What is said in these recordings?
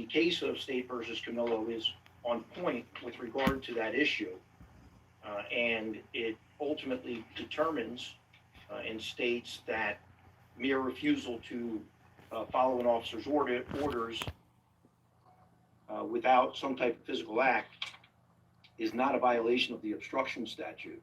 the case of State versus Camillo is on point with regard to that issue, and it ultimately determines and states that mere refusal to follow an officer's orders without some type of physical act is not a violation of the obstruction statute.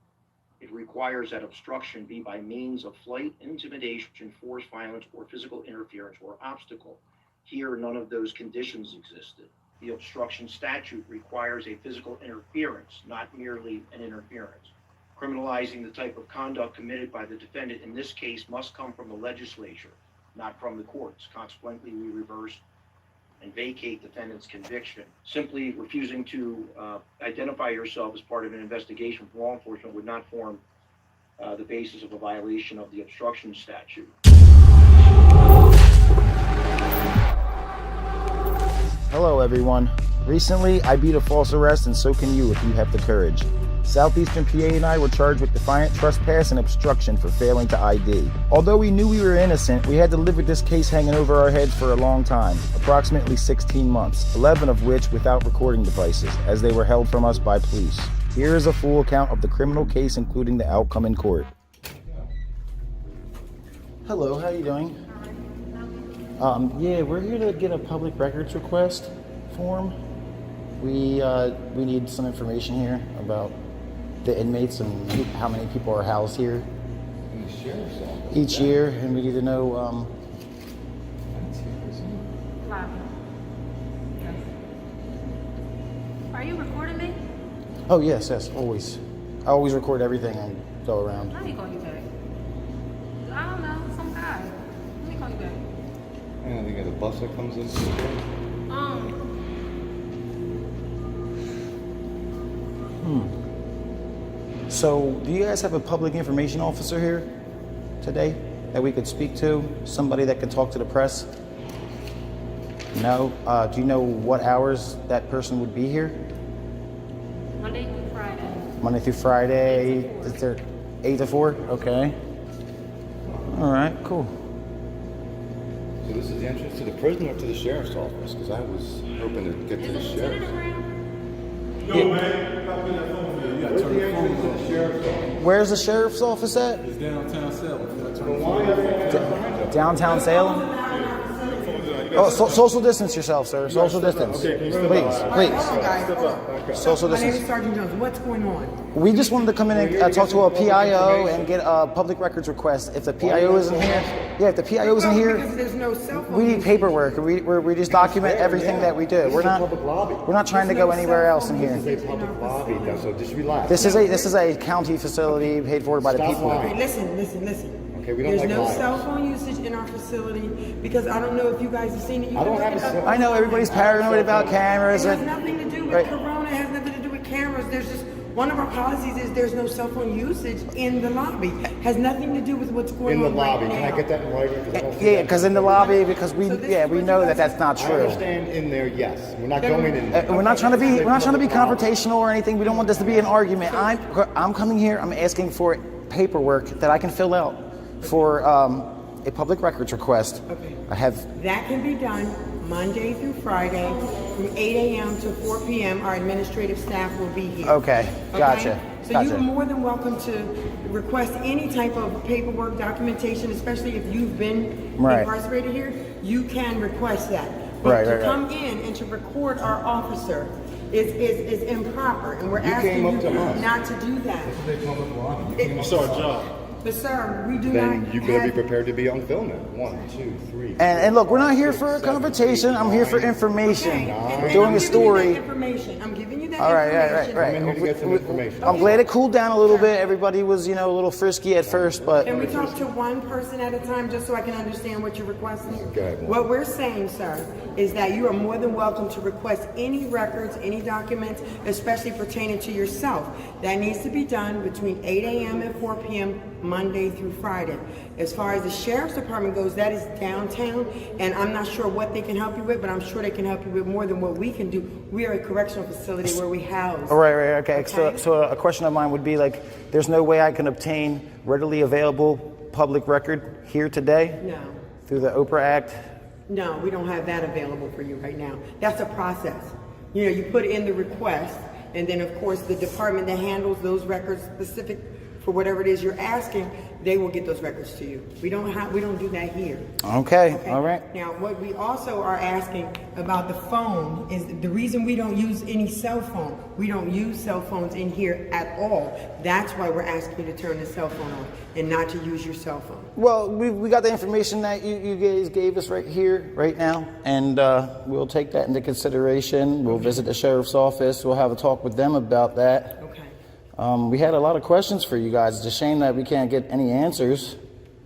It requires that obstruction be by means of flight, intimidation, force, violence, or physical interference or obstacle. Here, none of those conditions existed. The obstruction statute requires a physical interference, not merely an interference. Criminalizing the type of conduct committed by the defendant in this case must come from the legislature, not from the courts. Consequently, we reverse and vacate defendant's conviction. Simply refusing to identify yourself as part of an investigation from law enforcement would not form the basis of a violation of the obstruction statute. Hello everyone. Recently, I beat a false arrest, and so can you if you have the courage. Southeastern PA and I were charged with defiant trespass and obstruction for failing to ID. Although we knew we were innocent, we had to live with this case hanging over our heads for a long time, approximately 16 months, 11 of which without recording devices, as they were held from us by police. Here is a full account of the criminal case, including the outcome in court. Hello, how are you doing? Yeah, we're here to get a public records request form. We need some information here about the inmates and how many people are housed here In the sheriff's office. each year, and we need to know. That's here, isn't it? Live. Yes. Are you recording me? Oh yes, always. I always record everything and go around. Let me call you back. I don't know, some guy. Let me call you back. And they got a bus that comes in. So, do you guys have a public information officer here today that we could speak to? Somebody that could talk to the press? No? Do you know what hours that person would be here? Monday through Friday. Monday through Friday? Is there 8 to 4? Okay. All right, cool. So this is the entrance to the prison or to the sheriff's office? Because I was hoping to get to the Is the lieutenant sheriff's. around? Yo, man, stop in that phone for you. You gotta Where's turn the the phone entrance to the sheriff's office? Where's the sheriff's office at? It's downtown Salem. You gotta turn the Why phone are you off. Downtown Salem? Oh, social distance yourself, sir. Social distance. Okay, can you step Please, up? please. Hold on, guys. Hold on. Social My name is distance. Sergeant Jones. What's going on? We just wanted to come in and talk to a PIO and get a public records request. If the PIO isn't here, if the PIO isn't Because here, there's no cell phone. we need paperwork. We just document everything that we do. We're not trying to go anywhere else in here. This is a public lobby, though, so just relax. This is a county facility paid for by the Stop people. lying. Okay, listen. Okay, we don't There's like no liars. cell phone usage in our facility because I don't know if you guys have seen it. You I don't can have look a it up. cell I know everybody's paranoid about It cameras has and nothing to do with Right. Corona. It has nothing to do with cameras. There's just one of our policies is there's no cell phone usage in the lobby. Has nothing to do with what's going In the on right lobby, can I now. get that in writing? 'Cause I don't see yeah, that. because in the lobby, because we So this is we what know you that guys- that's not I true. understand in there, yes. We're not going in there. We're not trying to be confrontational or anything. We don't want this to be an argument. I'm coming here. I'm asking for paperwork that I can fill out for a public records request. Okay. I have. That can be done Monday through Friday from 8 a.m. to 4 p.m. Our administrative staff will be here. Okay, gotcha. So you're more than welcome to request any type of paperwork, documentation, especially if you've been Right. incarcerated here. You can request that. But Right, to right. come in and to record our officer is improper, and we're asking came up you to us. not to do that. It's our job. But sir, we do Then not you better be have- prepared to be on film then. 1, 2, 3. And look, we're not here for a confrontation. I'm here for information. And We're I'm doing a giving you that story. information. I'm giving you that All right, information. right. I'm in here to get some information. I'm glad it cooled down a little bit. Everybody was, a little frisky at first, but Can we talk to one person at a time just so I can understand what you're requesting? Go ahead. What we're saying, sir, is that you are more than welcome to request any records, any documents, especially pertaining to yourself. That needs to be done between 8 a.m. and 4 p.m. Monday through Friday. As far as the sheriff's department goes, that is downtown, and I'm not sure what they can help you with, but I'm sure they can help you with more than what we can do. We are a correctional facility where we house. Right, okay. So a question of mine would be there's no way I can obtain readily available public record here today No. through the Oprah Act? No, we don't have that available for you right now. That's a process. You know, you put in the request, and then of course the department that handles those records specific for whatever it is you're asking, they will get those records to you. We don't do that here. Okay, all right. Now, what we also are asking about the phone is the reason we don't use any cell phone. We don't use cell phones in here at all. That's why we're asking you to turn the cell phone on and not to use your cell phone. Well, we got the information that you guys gave us right here, right now, and we'll take that into consideration. We'll visit the sheriff's office. We'll have a talk with them about that. Okay. We had a lot of questions for you guys. It's a shame that we can't get any answers.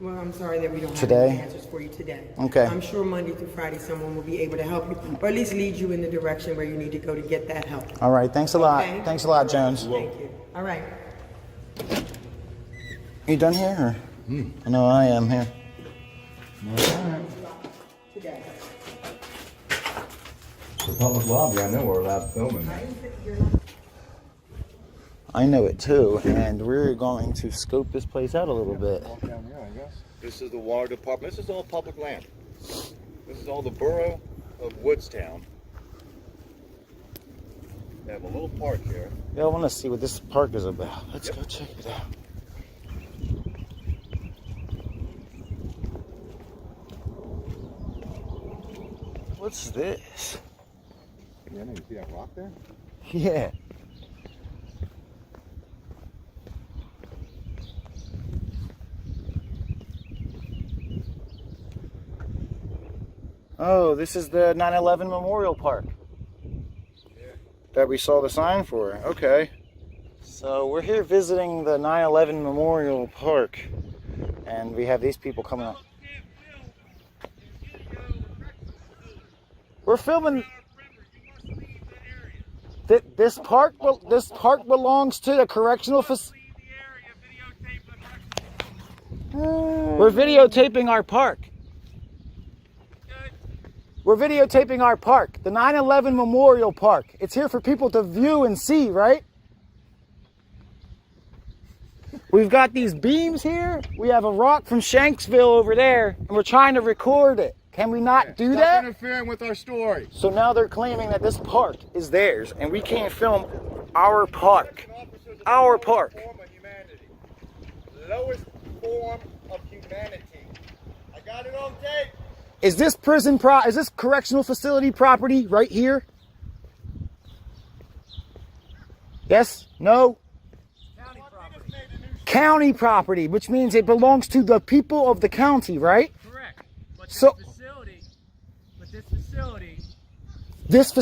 Well, I'm sorry that we don't have Today? any answers for you today. Okay. I'm sure Monday through Friday someone will be able to help you, or at least lead you in the direction where you need to go to get that help. All right, thanks a lot. Okay? Thanks a lot, Jones. Thank you. All right. You done here? Or? No, I am here. Today. The public lobby, I know we're allowed to film in there. I know it too, and we're going to scope this place out a little bit. Walk down here, I guess. This is the water department. This is all public land. This is all the borough of Woodstown. They have a little park here. Yeah, I want to see what this park is about. Let's go check it out. What's this? Yeah, you see that rock there? Yeah. Oh, this is the 9/11 Memorial Park that we saw the sign for. Okay. So we're here visiting the 9/11 Memorial Park, and we have these people coming up. We're filming. This park belongs to the correctional facility. We're videotaping our park. We're videotaping our park, the 9/11 Memorial Park. It's here for people to view and see, right? We've got these beams here. We have a rock from Shanksville over there, and we're trying to record it. Can we not do that? Stop interfering with our story. So now they're claiming that this park is theirs, and we can't film our park. Our park. Lowest form of humanity. I got it on tape. Is this is this correctional facility property right here? Yes? No? County property, which means it belongs to the people of the county, right? Correct. But So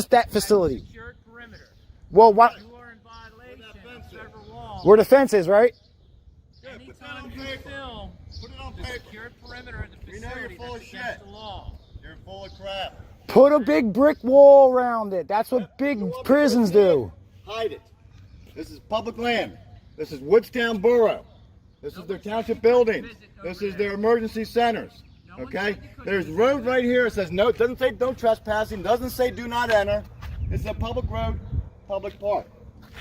that facility. Secured perimeter. Well, what? You are in violation of federal law. Where the fence is, right? Anytime you film Put it on the paper. secured perimeter of the We know facility, you're full that's of against shit. the law. You're full of crap. Put a big brick wall around it. That's what big prisons do. Hide it. This is public land. This is Woodstown Borough. This is their township buildings. This is their emergency centers. Okay? There's road right here. It says no. It doesn't say no trespassing. Doesn't say do not enter. It's a public road, public park.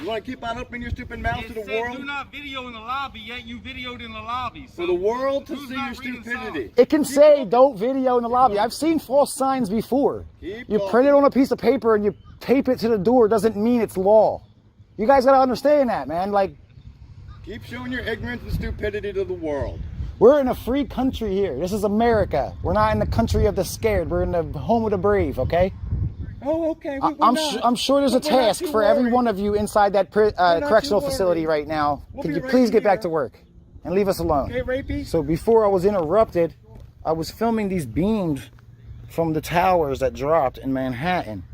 You want to keep on opening your stupid mouth to the world? Do not video in the lobby, yet you videoed in the lobby. For the world to Who's see not your reading stupidity. It can say don't video in the lobby. I've seen false signs before. Keep You talking. print it on a piece of paper and you tape it to the door doesn't mean it's law. You guys gotta understand that, man. Like, Keep showing your ignorance and stupidity to the world. we're in a free country here. This is America. We're not in the country of the scared. We're in the home of the brave, okay? Oh, okay. I'm sure there's a task for every one of you inside that correctional too facility worried. right now. We'll Can be you right please get back here. to work and leave us alone? Okay, rapey. So before I was interrupted, I was filming these beams from the towers that dropped in Manhattan.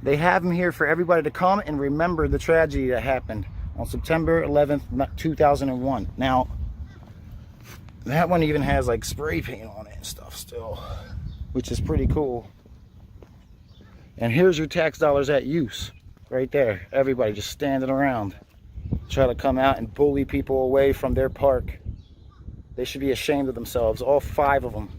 They have them here for everybody to come and remember the tragedy that happened on September 11th, 2001. Now, that one even has like spray paint on it and stuff still, which is pretty cool. And here's your tax dollars at use right there. Everybody just standing around, try to come out and bully people away from their park. They should be ashamed of themselves, all 5 of them.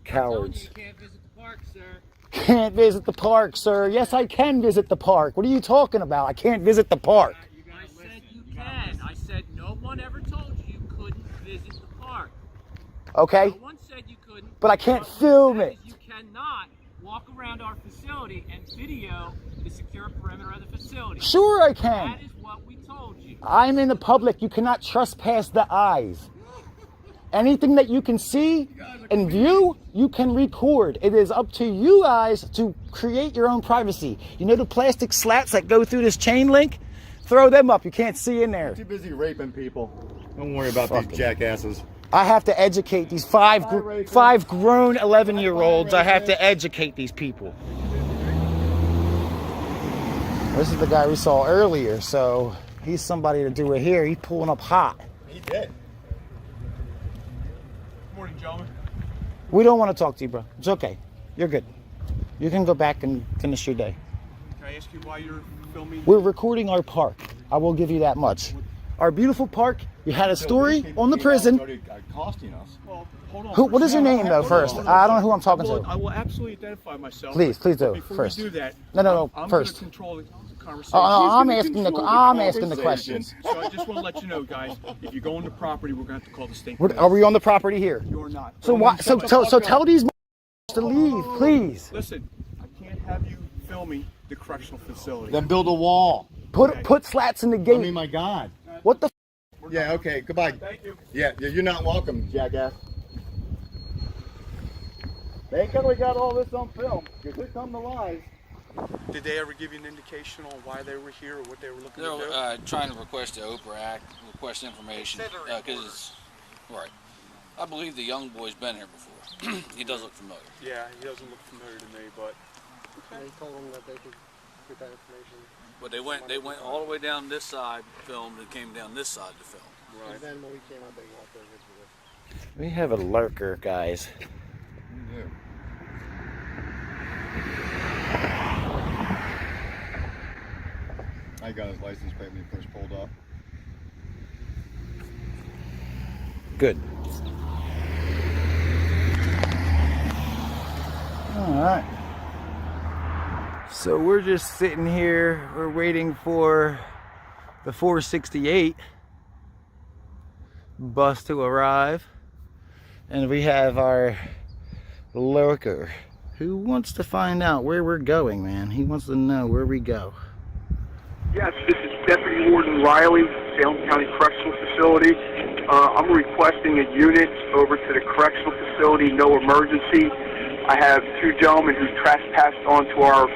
Cowards. You can't visit the park, sir. Can't visit the park, sir. Yes, I can visit the park. What are you talking about? I can't visit the park. I said you can. I said no one ever told you you couldn't visit the park. Okay? No one said you couldn't. but I can't film it. You cannot walk around our facility and video the secure perimeter of the facility. Sure I can. That is what we told you. I'm in the public. You cannot trespass the eyes. Anything that you can see and view, you can record. It is up to you guys to create your own privacy. You know the plastic slats that go through this chain link? Throw them up. You can't see in there. Too busy raping people. Don't worry about these jackasses. I have to educate these five grown 11-year-olds. I have to educate these people. This is the guy we saw earlier, so he's somebody to do it here. He's pulling up hot. He did. Morning, gentlemen. We don't want to talk to you, bro. It's okay. You're good. You can go back and finish your day. Can I ask you why you're filming? We're recording our park. I will give you that much. Our beautiful park. You had a story on the prison. Costing us. Well, hold on. What is your name, though, first? I don't know who I'm talking to. I will absolutely identify myself. Please do, Before first. we do that, No, I'm first. going to control the conversation. Oh, no, I'm gonna asking the control questions. So I just want to let you know, guys, if you go on the property, we're going to have to call the state. Are we on the property here? You're not. So why? So tell these to leave, please. Listen, I can't have you filming the correctional facility. Then build a wall. Put slats in the I gate. mean, my God. What the? Yeah, okay, goodbye. Thank you. Yeah, you're not welcome, jackass. Thank God we got all this on film, because here come the lies. Did they ever give you an indication on why they were here or what they were looking to do? They're trying to request the Oprah Act, request information, because right. I believe the young boy's been here before. He does look familiar. Yeah, he doesn't look familiar to me, but They told them that they could get that information. But they went all the way down this side, filmed, and came down this side to film. right. And then when we came out, they walked over to it. We have a lurker, guys. I got his license plate when he first pulled up. Good. All right. So we're just sitting here. We're waiting for the 468 bus to arrive. And we have our lurker who wants to find out where we're going, man. He wants to know where we go. Yes, this is Deputy Warden Riley, Salem County Correctional Facility. I'm requesting a unit over to the correctional facility, no emergency. I have two gentlemen who trespassed into our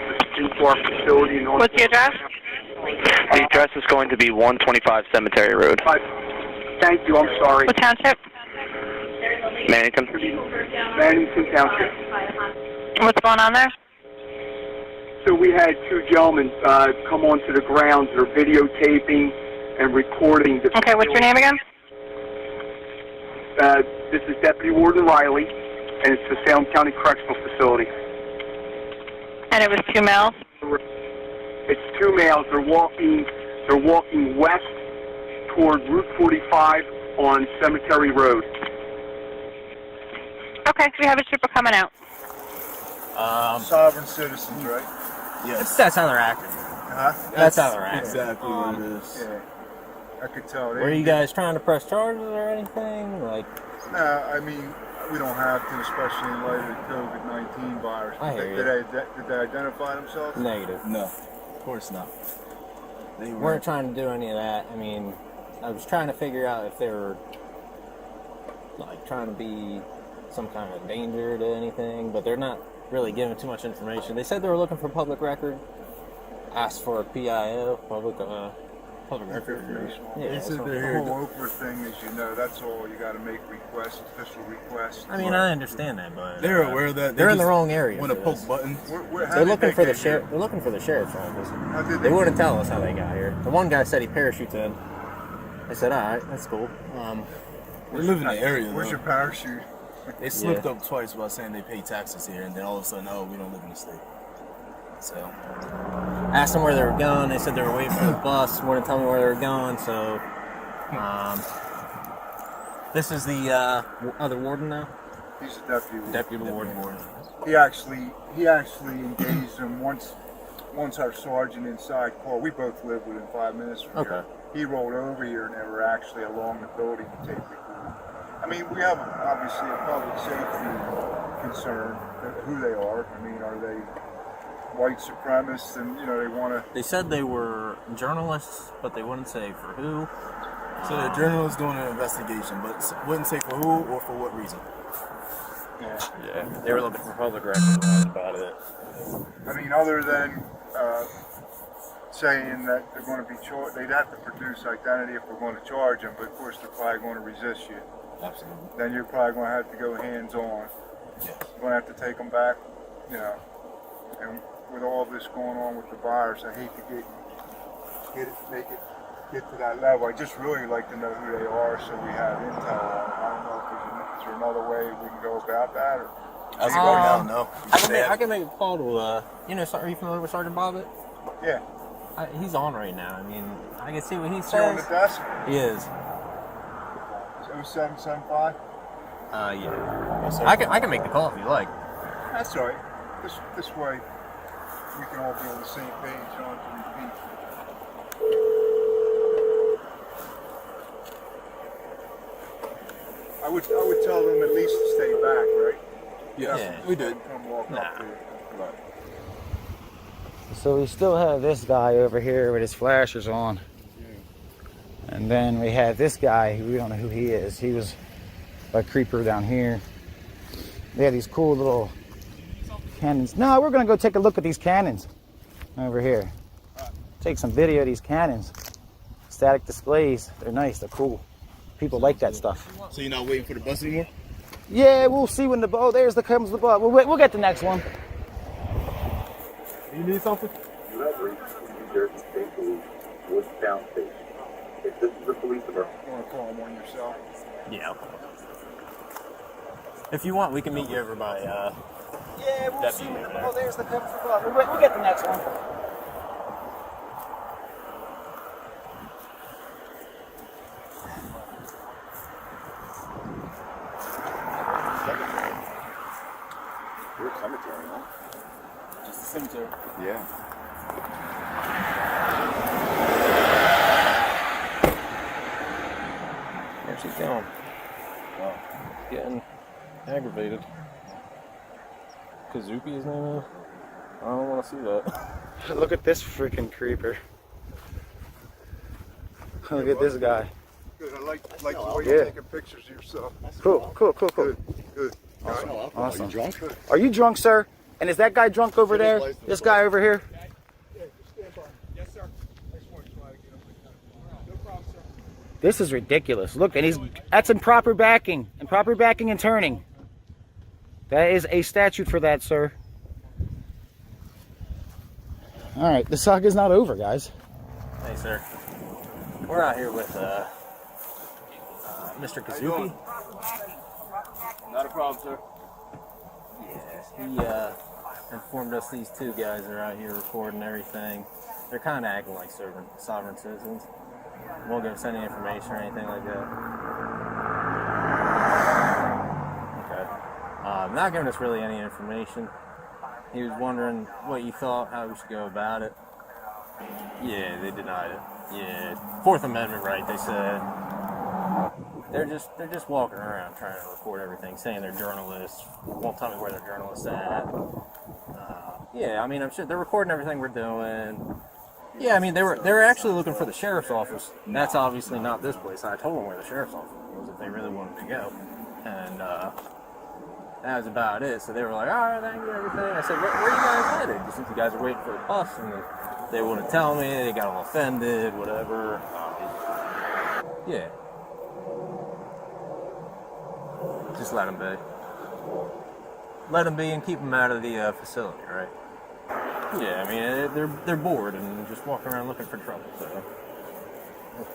facility. What's the address? The address is going to be 125 Cemetery Road. Thank you, I'm sorry. What township? Mannington. Mannington Township. What's going on there? So we had two gentlemen come onto the grounds. They're videotaping and recording. Okay, what's your name again? This is Deputy Warden Riley, and it's the Salem County Correctional Facility. And it was two males? It's two males. They're walking west toward Route 45 on Cemetery Road. Okay, we have a trooper coming out. Sovereign citizens, right? Yes. That's how they're acting. Huh? That's how they're acting. Exactly what it is. Yeah. I could tell. Were you guys trying to press charges or anything? Like? Nah, I mean, we don't have to, especially in light of the COVID-19 virus. I hear you. Did they identify themselves? Negative. No, of course not. They weren't trying to do any of that. I mean, I was trying to figure out if they were like trying to be some kind of danger to anything, but they're not really giving too much information. They said they were looking for public record, asked for a PIO, public record information. Yeah, They said they're here. The whole Oprah thing, as you know, that's all. You got to make requests, official requests. I mean, I understand that, but they're aware of that. They're in the wrong area. Want to poke buttons? They're looking for the sheriff. They're looking for the sheriff's office. They wouldn't tell us how they got here. The one guy said he parachutes in. I said, all right, that's cool. We live in the area. Where's though. your parachute? They slipped up twice by saying they pay taxes here, and then all of a sudden, oh, we don't live in the state. So, asked them where they were going. They said they were waiting for the bus. Wouldn't tell me where they were going. So, this is the other warden now. He's a deputy. Deputy warden. He actually engaged him once our sergeant inside called. We both lived within 5 minutes from here. He rolled over here and they were actually along the building to take the call. I mean, we have obviously a public safety concern, who they are. I mean, are they white supremacists and, you know, they want to... They said they were journalists, but they wouldn't say for who. So the journalists doing an investigation, but wouldn't say for who or for what reason. Yeah, they were looking for public record about it. I mean, other than saying that they're going to be charged, they'd have to produce identity if we're going to charge them, but of course they're probably going to resist you. Absolutely. Then you're probably going to have to go hands-on. Yes. You're going to have to take them back, you know. And with all this going on with the virus, I hate to get to that level. I just really like to know who they are so we have intel on them. I don't know if is there another way we can go about that? Or as of right now, no. I can make a call to, you know, are you familiar with Sergeant Bobbitt? Yeah. He's on right now. I mean, I can see what he says. Is he on the desk? He is. 0775? Yeah. I can make the call if you like. That's all right. This way we can all be on the same page. You don't have to repeat. I would tell them at least to stay back, right? Yeah, we did. Come walk up to it. Right. So we still have this guy over here with his flashers on. And then we have this guy who we don't know who he is. He was a creeper down here. They have these cool little cannons. No, we're gonna go take a look at these cannons over here. Take some video of these cannons. Static displays. They're nice, they're cool. People like that stuff. So you're not waiting for the bus anymore? Yeah, we'll see when the comes the bus. We'll get the next one. You need something? You have reached New Jersey State Police Woodstown Station. If this is the police department, You want to call them on yourself? Yeah. If you want, we can meet you over by, Yeah, we'll see when there's the comes the bus. We'll get the next one. We're a cemetery, huh? Just a cemetery. Yeah. where's he going? Oh, getting aggravated. Kazuki, his name is? I don't want to see that. Look at this freaking creeper. Look at this guy. Good. I like the way Yeah. you're taking pictures of yourself. Cool. Good. Awesome. Are you drunk? Are you drunk, sir? And is that guy drunk over there? This guy over here? Yeah, just stand by. Yes, sir. I just want to try to get up with that. No problem, sir. This is ridiculous. Look, and that's improper backing and turning. That is a statute for that, sir. All right, the saga's not over, guys. Hey, sir. We're out here with Mr. Kazuki. Not a problem, sir. Yeah, he informed us these two guys are out here recording everything. They're kind of acting like sovereign citizens. Won't give us any information or anything like that. Okay. Not giving us really any information. He was wondering what you thought, how we should go about it. Yeah, they denied it. Yeah, Fourth Amendment right, they said. They're just walking around trying to record everything, saying they're journalists. Won't tell me where they're journalists at. Yeah, I mean, I'm sure they're recording everything we're doing. Yeah, I mean, they were actually looking for the sheriff's office. That's obviously not this place. I told them where the sheriff's office was if they really wanted to go, and that was about it. So they were like, "All right, thank you, everything." I said, "Where are you guys headed?" Since you guys are waiting for the bus, and they wouldn't tell me. They got all offended, whatever. Yeah. Just let them be. Let them be and keep them out of the facility, right? Yeah, I mean, they're bored and just walking around looking for trouble, so. Okay.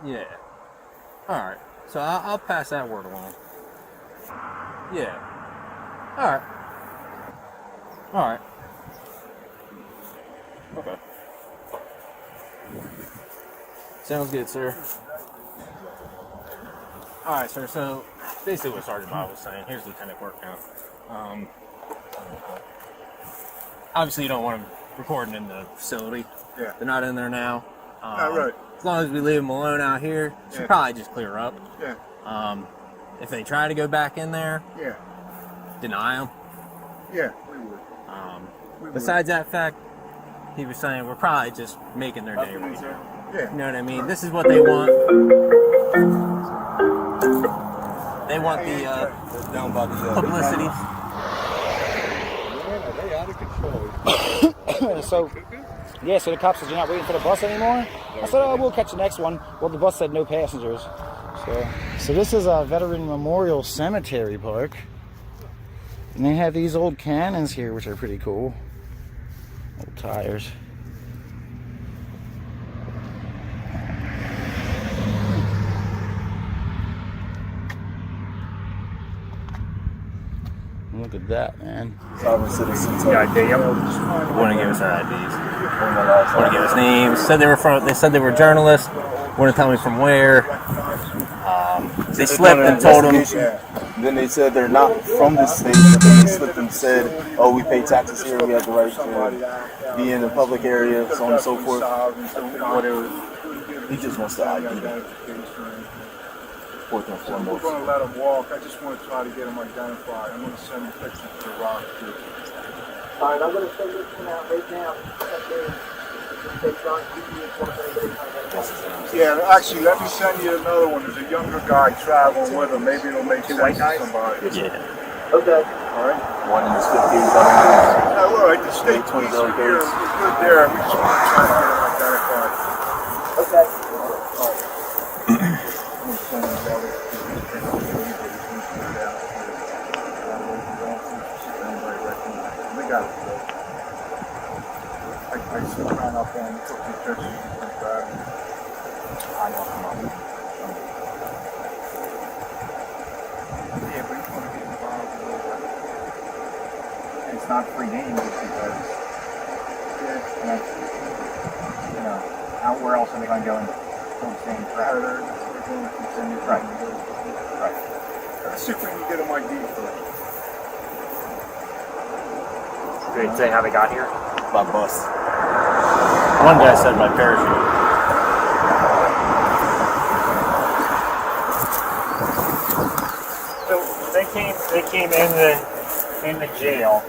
Yeah. Alright, so I'll pass that word along. Yeah. Alright. Alright. Okay. Sounds good, sir. Alright, sir, so basically what Sergeant Bob was saying, here's Lieutenant Work count. Obviously you don't want them recording in the facility. Yeah. They're not in there now. Right. As long as we leave them alone out here, should probably just clear up. Yeah. If they try to go back in there, Yeah. deny them. Yeah, we would. Besides that fact, he was saying we're probably just making their day right now. Yeah. You know what I mean? This is what they want. They want the publicity. Man, are they out of control? So the cops said, you're not waiting for the bus anymore? I said, oh, we'll catch the next one. Well, the bus said no passengers. So this is a Veteran Memorial Cemetery Park. And they have these old cannons here, which are pretty cool. Old tires. Look at that, man. Sovereign citizens. Want to give us our IDs. Want to give us names. Said they were from. They said they were journalists. Want to tell me from where. They slipped and told them. Then they said they're not from this state, but then they slipped and said, "Oh, we pay taxes here. We have the right to be in the public area, so on and so forth." He just wants to ID them. We're going to let them walk. I just want to try to get them identified. I'm going to send a picture to the rock too. All right, I'm going to send this one out right now. Yeah, actually, let me send you another one. There's a younger guy traveling with him. Maybe it'll make sense to somebody. Yeah. Okay. All right. One in his 50s, other in Yeah, all right. The state police are here. We're good there. We just want to try to get them identified. Okay. We got it. I ran up and took some pictures and grabbed them. I know. Yeah, but you want to get involved a little bit. And it's not free game just because, where else are they going to go and do the same crap? They're going to continue. Right. Let's see if we can get them ID first. Did they say how they got here? by bus. One guy said by parachute. So they came in the jail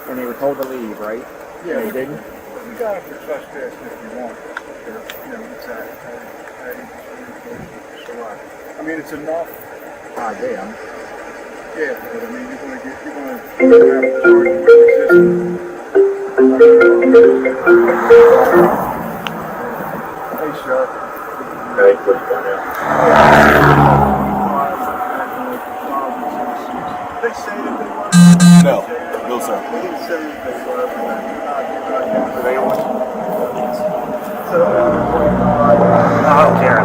and they were told to leave, right? Yeah, they didn't. You got to trespass if you want. I mean, it's enough. Damn. Yeah, but I mean, you're gonna have to charge with resistance. Hey, Sheriff. Hey, what's going on? Did they say that they were? No, sir. They didn't say that they were. They were. So, I don't care.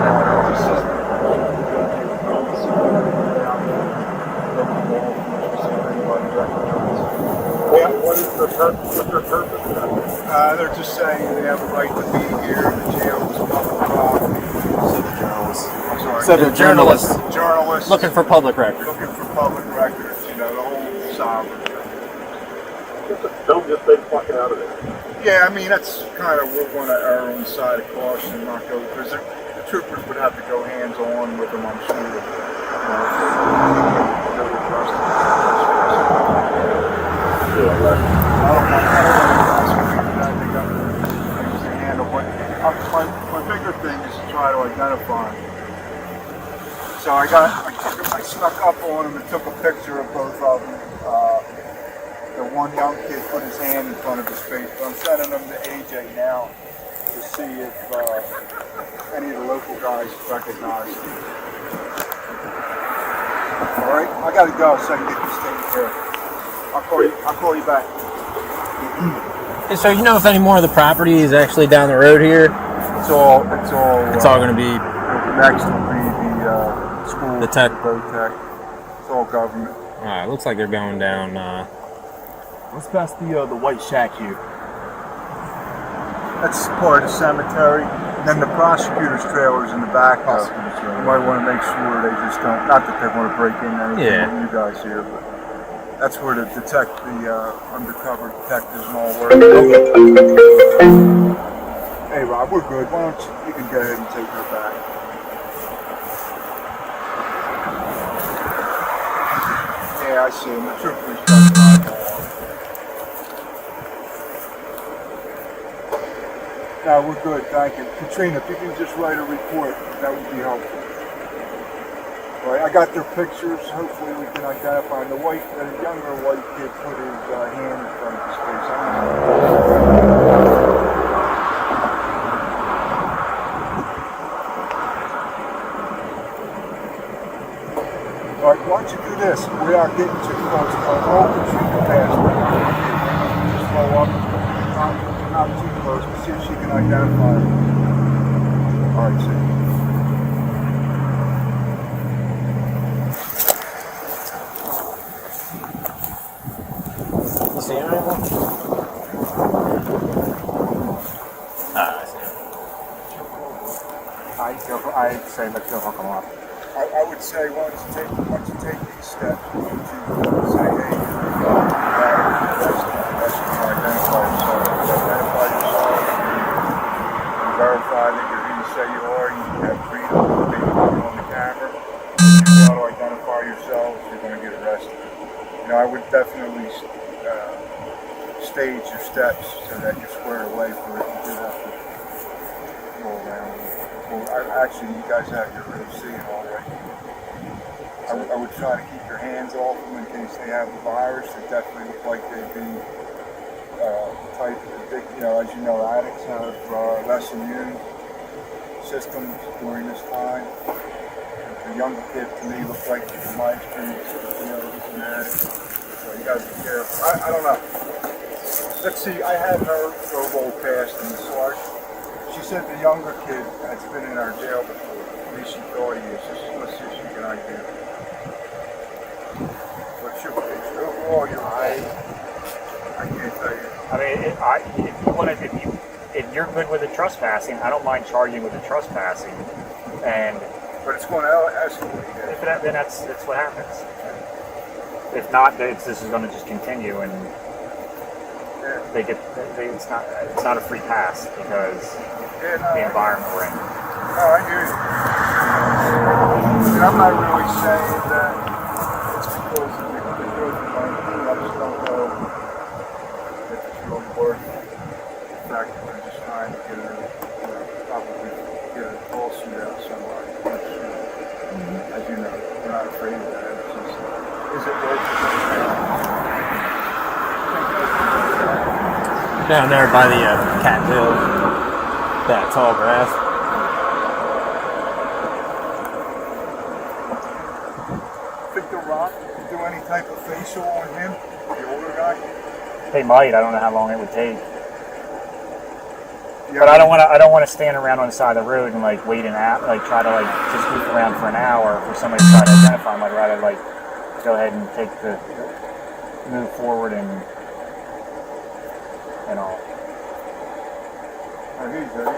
What is the purpose? What's their purpose? They're just saying they have a right to be here. The jail is public property. So they're journalists. Journalists. Looking for public records. Looking for public records, the whole sovereign. Don't just stay fucking out of there. Yeah, I mean, that's kind of, we're going to err on the side of caution, not go, because the troopers would have to go hands-on with them, I'm sure. My bigger thing is to try to identify them. So I snuck up on him and took a picture of both of them. The one young kid put his hand in front of his face, but I'm sending them to AJ now to see if any of the local guys recognize him. All right, I gotta go so I can get this taken care of. I'll call you back. Hey, so you know if any more of the property is actually down the road here? It's all going to be next will be the school, the tech. boat tech. It's all government. All right, looks like they're going down. What's past the white shack here? That's part of the cemetery. And then the prosecutor's trailer is in the back. You might want to make sure they just don't. Not that they want to break in anything with you guys here, but that's where the undercover detectives and all work. Hey, Rob, we're good. Why don't you can go ahead and take her back. Yeah, I see him. The trooper's got an eyeball on him. No, we're good, thank you. Katrina, if you can just write a report, that would be helpful. All right, I got their pictures. Hopefully we can identify. The younger white kid put his hand in front of his face. All right, why don't you do this? Without getting too close, roll the trooper past. Just slow up, not too close, but see if she can identify him. All right, see. You see him anymore? I see him. I'd say let's go hook him up. I would say once you take these steps, you need to say, hey, that's identify yourself. Identify yourself. You verify that you're who you say you are. You have freedom to be on the camera. If you fail to identify yourselves, you're going to get arrested. You know, I would definitely stage your steps so that you're squared away for it. You do have to go around. Well, actually, you guys have your OC already. I would try to keep your hands off them in case they have the virus. They definitely look like they'd be type of, as you know, addicts have less immune systems during this time. The younger kid to me looked like, in my experience, he's an addict. So you gotta be careful. I don't know. Let's see, I had her go roll past in the sergeant. She said the younger kid has been in our jail before. At least she thought he is. Let's see if she can identify. What's your picture? Overall, you're right. I can't tell you. I mean, if you're good with the trespassing, I don't mind charging with the trespassing. But it's going to escalate. Then that's what happens. If not, this is going to just continue, and it's not a free pass because the environment we're in. No, I hear you. I'm not really saying that it's because of the COVID-19. I just don't know if it's really worth the fact that we're just trying to probably get a lawsuit out of somebody. As you know, we're not afraid of that. It's just, is it worth it? Down there by the cattail, that tall grass. Think The Rock could do any type of facial on him, the older guy? They might. I don't know how long it would take. Yeah, but I don't want to stand around on the side of the road and wait an hour, try to just goof around for an hour for somebody to try to identify him. I'd rather go ahead and move forward and all. Oh, he's there.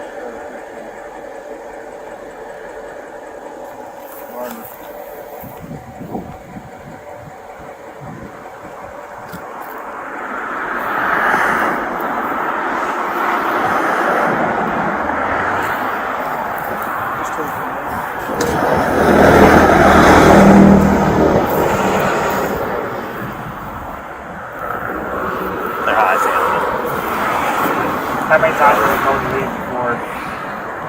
How many times were we told to leave before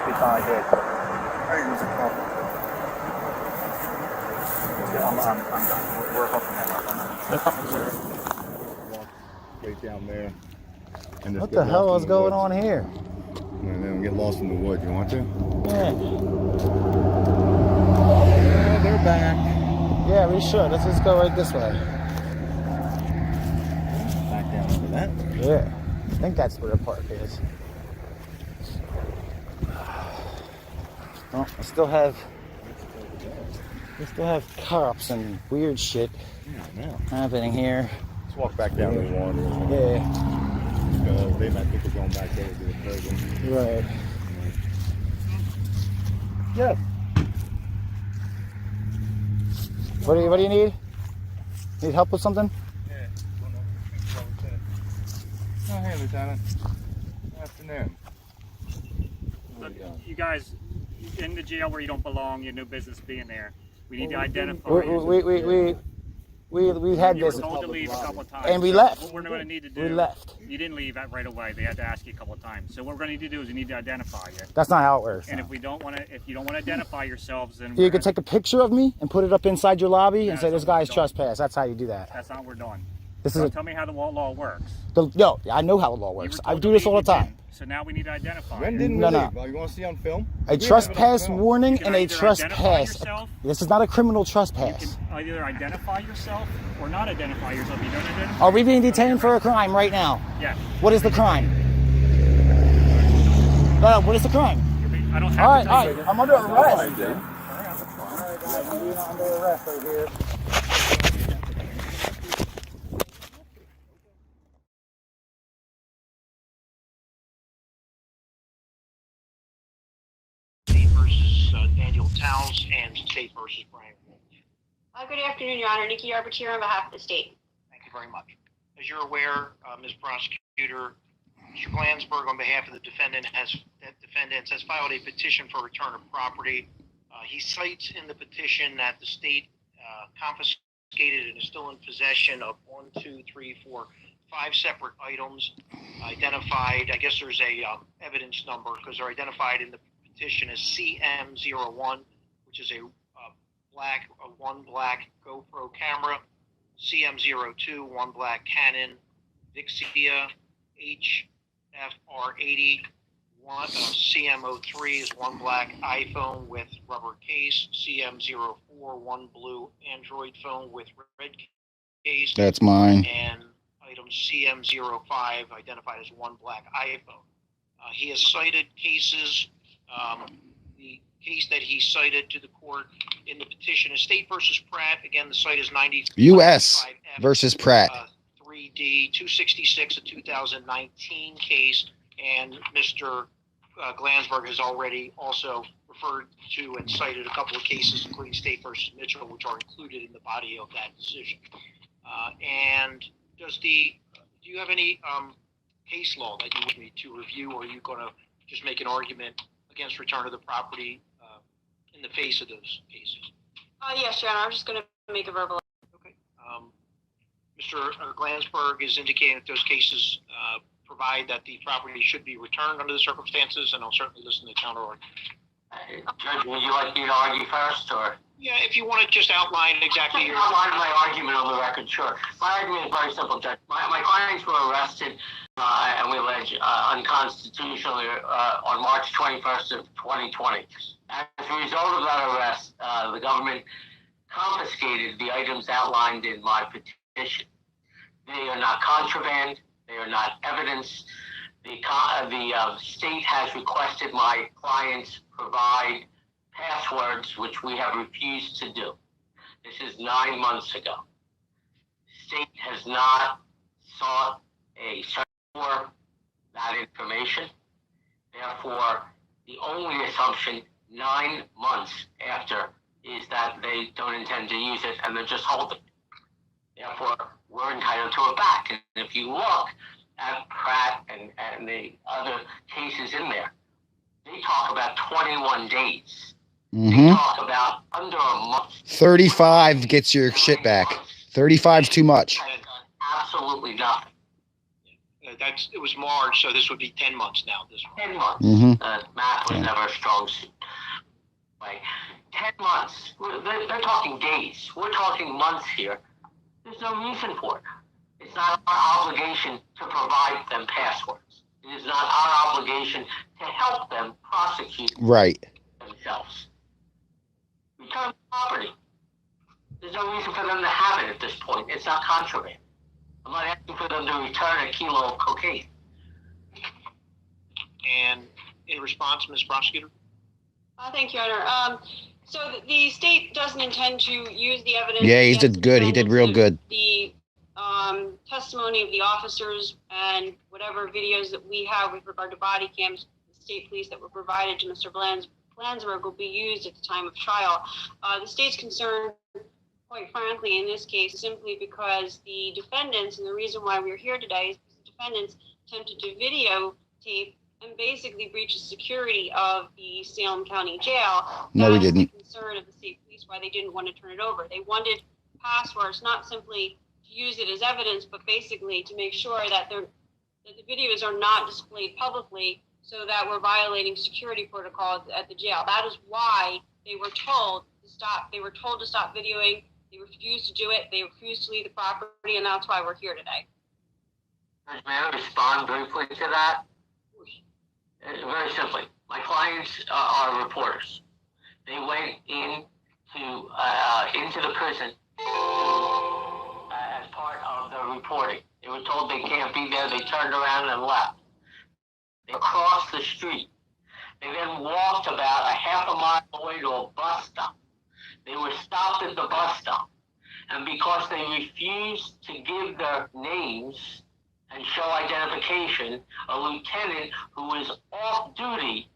we finally did? I think it was a couple. I'm done. We're hooking them up. Right down there. And What the hell is going on here? And then get lost in the woods. You want to? Yeah. Yeah, they're back. Yeah, we should. Let's just go right this way. Back down over that? Yeah. I think that's where the park is. Well, I still have cops and weird shit happening here. Let's walk back down to the water. Yeah. They might think we're going back there to the prison. Right. Yeah. What do you need? Need help with something? Oh, hey, Lieutenant. Good afternoon. Look, you guys in the jail where you don't belong, you have no business being there. We need to identify. Wait. We had You were this, told to leave a couple of times. and we So left. What we're going to need to do. We left. You didn't leave right away. They had to ask you a couple of times. So what we're going to need to do is we need to identify you. That's not how it works. And if you don't want to identify yourselves, then You could take a picture of me and put it up inside your lobby and say this guy's trespass. That's how you do that. That's not what we're doing. This So is tell me how the law works. no, I know how the law works. I do this all the time. So now we need to identify. When you. didn't No, we no. leave? You want to see on film? A We have it on trespass film. warning You and a can either identify trespass. yourself. This is not a criminal You trespass. can either identify yourself or not identify yourself. You don't identify. Are we being detained for a crime right now? Yeah. What is the crime? No, what is the crime? I don't have All right, to all tell right. you. I'm under arrest. I did. All right, guys, I'm being under arrest right here. State versus Daniel Towns and State versus Brian Wolf. Good afternoon, Your Honor. Nikki Arbiter on behalf of the state. Thank you very much. As you're aware, Ms. Prosecutor, Mr. Glansberg, on behalf of the defendants, has filed a petition for return of property. He cites in the petition that the state confiscated and is still in possession of 5 separate items identified. I guess there's a evidence number because they're identified in the petition as CM01, which is one black GoPro camera, CM02, one black Canon Vixia HFR80, CM03 is one black iPhone with rubber case, CM04, one blue Android phone with red case. That's mine. And item CM05 identified as one black iPhone. He has cited cases. The case that he cited to the court in the petition is State versus Pratt. Again, the site is 90 U.S. versus Pratt. 3D 266, a 2019 case, and Mr. Glansberg has already also referred to and cited a couple of cases, including State versus Mitchell, which are included in the body of that decision. And do you have any case law that you wish me to review, or are you going to just make an argument against return of the property in the face of those cases? Yes, Your Honor. I'm just going to make a verbal. Okay. Mr. Glansberg is indicating that those cases provide that the property should be returned under the circumstances, and I'll certainly listen to counter argument. Judge, would you like me to argue first, or? Yeah, if you want to just outline exactly your... Outline my argument on the record, sure. My argument is very simple, Judge. My clients were arrested, and we allege unconstitutionally on March 21st of 2020. As a result of that arrest, the government confiscated the items outlined in my petition. They are not contraband. They are not evidence. The state has requested my clients provide passwords, which we have refused to do. This is 9 months ago. The state has not sought a search for that information. Therefore, the only assumption 9 months after is that they don't intend to use it and they're just holding it. Therefore, we're entitled to it back. And if you look at Pratt and the other cases in there, they talk about 21 days. They talk about under a month. 35 gets your shit back. 35's too much. Absolutely nothing. It was March, so this would be 10 months now. This one. 10 months. Math was never a strong suit. Like 10 months. They're talking days. We're talking months here. There's no reason for it. It's not our obligation to provide them passwords. It is not our obligation to help them prosecute themselves. Return property. There's no reason for them to have it at this point. It's not contraband. I'm not asking for them to return a kilo of cocaine. And in response, Ms. Prosecutor? Thank you, Your Honor. So the state doesn't intend to use the evidence. Yeah, he did good. He did real good. The testimony of the officers and whatever videos that we have with regard to body cams, the state police that were provided to Mr. Glansberg will be used at the time of trial. The state's concern, quite frankly, in this case, simply because the defendants, and the reason why we're here today is because the defendants attempted to videotape and basically breach the security of the Salem County Jail. No, we didn't. The concern of the state police why they didn't want to turn it over. They wanted passwords, not simply to use it as evidence, but basically to make sure that the videos are not displayed publicly, so that we're violating security protocols at the jail. That is why they were told to stop. They were told to stop videoing. They refused to do it. They refused to leave the property, and that's why we're here today. May I respond briefly to that? Very simply, my clients are reporters. They went into the prison as part of the reporting. They were told they can't be there. They turned around and left. They crossed the street. They then walked about a half a mile away to a bus stop. They were stopped at the bus stop. And because they refused to give their names and show identification, a lieutenant who was off duty,